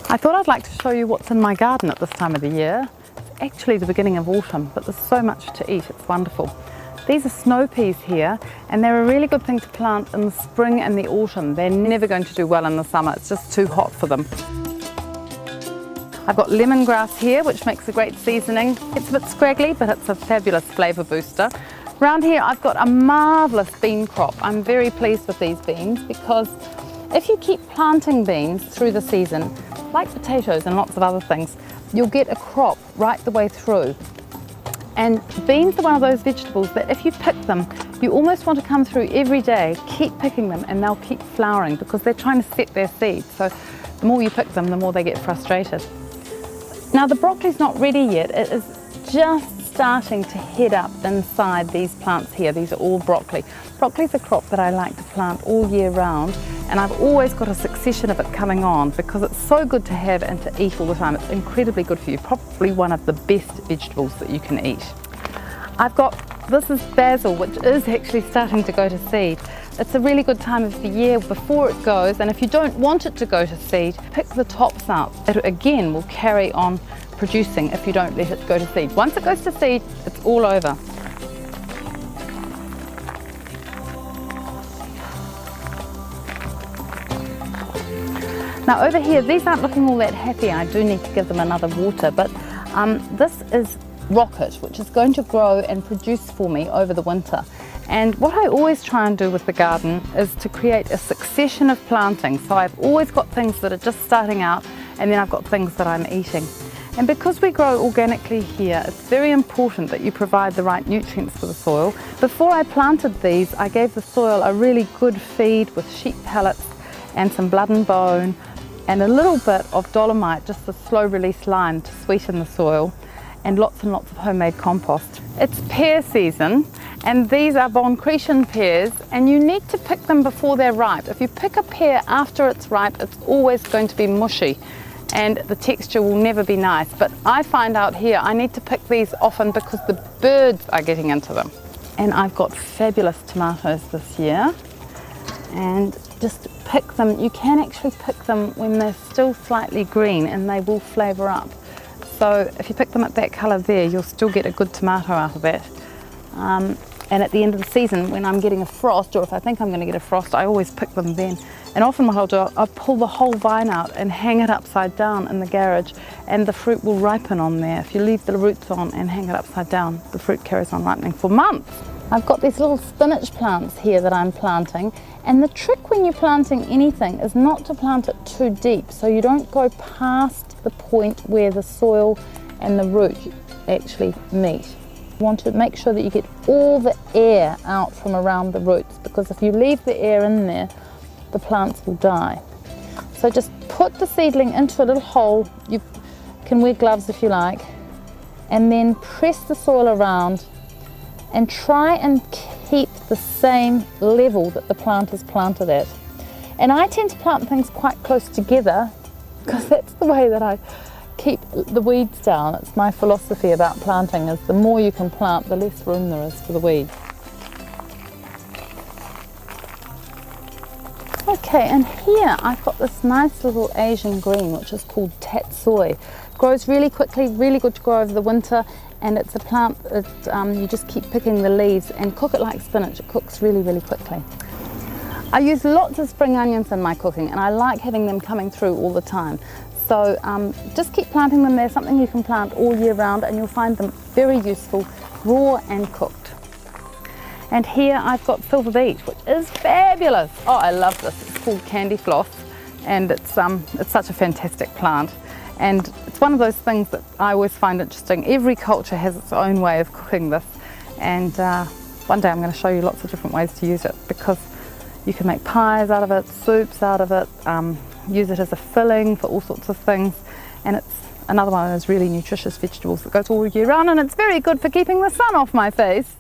I thought I'd like to show you what's in my garden at this time of the year. It's actually the beginning of autumn, but there's so much to eat, it's wonderful. These are snow peas here, and they're a really good thing to plant in the spring and the autumn. They're never going to do well in the summer, it's just too hot for them. I've got lemongrass here, which makes a great seasoning. It's a bit scraggly, but it's a fabulous flavour booster. Around here I've got a marvellous bean crop. I'm very pleased with these beans because if you keep planting beans through the season, like potatoes and lots of other things, you'll get a crop right the way through. And beans are one of those vegetables that if you pick them, you almost want to come through every day, keep picking them, and they'll keep flowering because they're trying to set their seeds. So the more you pick them, the more they get frustrated. Now the broccoli's not ready yet. It is just starting to head up inside these plants here. These are all broccoli. Broccoli's a crop that I like to plant all year round, and I've always got a succession of it coming on because it's so good to have and to eat all the time. It's incredibly good for you, probably one of the best vegetables that you can eat. This is basil, which is actually starting to go to seed. It's a really good time of the year before it goes, and if you don't want it to go to seed, pick the tops out. It again will carry on producing if you don't let it go to seed. Once it goes to seed, it's all over. Now over here, these aren't looking all that happy. I do need to give them another water, but this is rocket, which is going to grow and produce for me over the winter. And what I always try and do with the garden is to create a succession of planting. So I've always got things that are just starting out, and then I've got things that I'm eating. And because we grow organically here, it's very important that you provide the right nutrients for the soil. Before I planted these, I gave the soil a really good feed with sheep pellets and some blood and bone and a little bit of dolomite, just the slow release lime to sweeten the soil, and lots of homemade compost. It's pear season, and these are Von Cretian pears, and you need to pick them before they're ripe. If you pick a pear after it's ripe, it's always going to be mushy and the texture will never be nice. But I find out here I need to pick these often because the birds are getting into them. And I've got fabulous tomatoes this year, and just pick them. You can actually pick them when they're still slightly green and they will flavour up. So if you pick them at that colour there, you'll still get a good tomato out of that. And at the end of the season, when I'm getting a frost, or if I think I'm going to get a frost, I always pick them then. And often what I'll do, I'll pull the whole vine out and hang it upside down in the garage, and the fruit will ripen on there. If you leave the roots on and hang it upside down, the fruit carries on ripening for months. I've got these little spinach plants here that I'm planting, and the trick when you're planting anything is not to plant it too deep, so you don't go past the point where the soil and the root actually meet. You want to make sure that you get all the air out from around the roots, because if you leave the air in there, the plants will die. So just put the seedling into a little hole. You can wear gloves if you like, and then press the soil around and try and keep the same level that the plant is planted at. And I tend to plant things quite close together because that's the way that I keep the weeds down. It's my philosophy about planting, is the more you can plant, the less room there is for the weeds. Okay, and here I've got this nice little Asian green which is called tatsoi. Grows really quickly, really good to grow over the winter, and it's a plant that you just keep picking the leaves and cook it like spinach. It cooks really, really quickly. I use lots of spring onions in my cooking, and I like having them coming through all the time. So just keep planting them. They're something you can plant all year round, and you'll find them very useful, raw and cooked. And here I've got silver beet, which is fabulous. Oh, I love this. It's called candy floss, and it's such a fantastic plant. And it's one of those things that I always find interesting. Every culture has its own way of cooking this, and one day I'm going to show you lots of different ways to use it, because you can make pies out of it, soups out of it, use it as a filling for all sorts of things, and it's another one of those really nutritious vegetables that goes all year round, and it's very good for keeping the sun off my face.